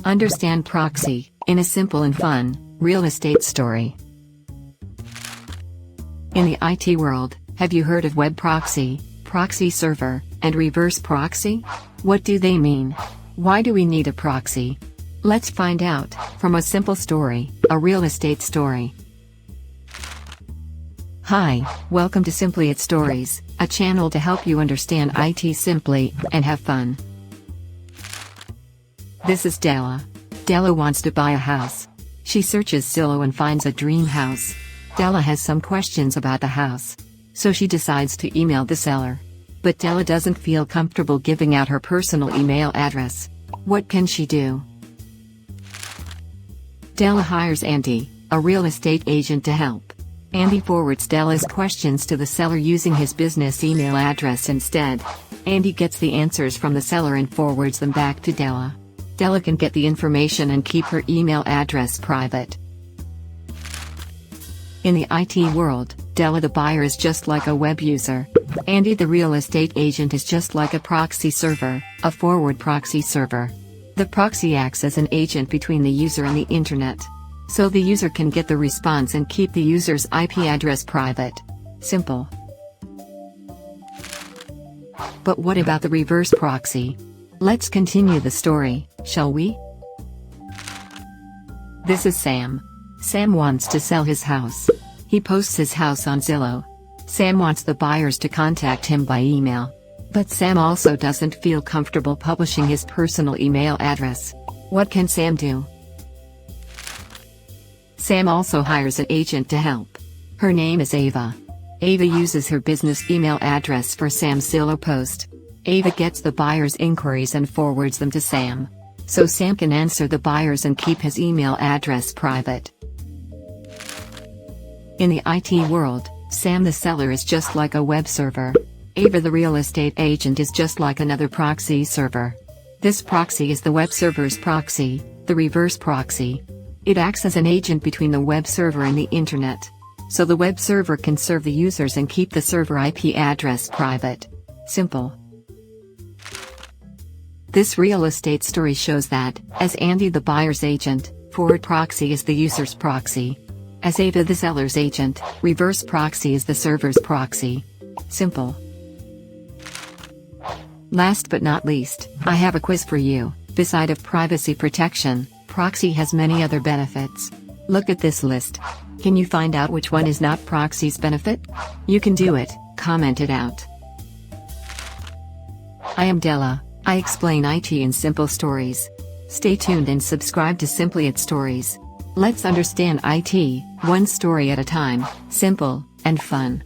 Understand Proxy, in a simple and fun, real estate story. In the IT world, have you heard of web proxy, proxy server, and reverse proxy? What do they mean? Why do we need a proxy? Let's find out, from a simple story, a real estate story. Hi, welcome to Simply It Stories, a channel to help you understand IT simply, and have fun. This is Della. Della wants to buy a house. She searches Zillow and finds a dream house. Della has some questions about the house, so she decides to email the seller. But Della doesn't feel comfortable giving out her personal email address. What can she do? Della hires Andy, a real estate agent, to help. Andy forwards Della's questions to the seller using his business email address instead. Andy gets the answers from the seller and forwards them back to Della. Della can get the information and keep her email address private. In the IT world, Della the buyer is just like a web user. Andy the real estate agent is just like a proxy server, a forward proxy server. The proxy acts as an agent between the user and the internet, so the user can get the response and keep the user's IP address private. Simple. But what about the reverse proxy? Let's continue the story, shall we? This is Sam. Sam wants to sell his house. He posts his house on Zillow. Sam wants the buyers to contact him by email. But Sam also doesn't feel comfortable publishing his personal email address. What can Sam do? Sam also hires an agent to help. Her name is Ava. Ava uses her business email address for Sam's Zillow post. Ava gets the buyer's inquiries and forwards them to Sam, so Sam can answer the buyers and keep his email address private. In the IT world, Sam the seller is just like a web server. Ava the real estate agent is just like another proxy server. This proxy is the web server's proxy, the reverse proxy. It acts as an agent between the web server and the internet, so the web server can serve the users and keep the server IP address private. Simple. This real estate story shows that, as Andy the buyer's agent, forward proxy is the user's proxy. As Ava the seller's agent, reverse proxy is the server's proxy. Simple. Last but not least, I have a quiz for you. Beside of privacy protection, proxy has many other benefits. Look at this list. Can you find out which one is not proxy's benefit? You can do it, comment it out. I am Della. I explain IT in simple stories. Stay tuned and subscribe to Simply It Stories. Let's understand IT, one story at a time, simple and fun.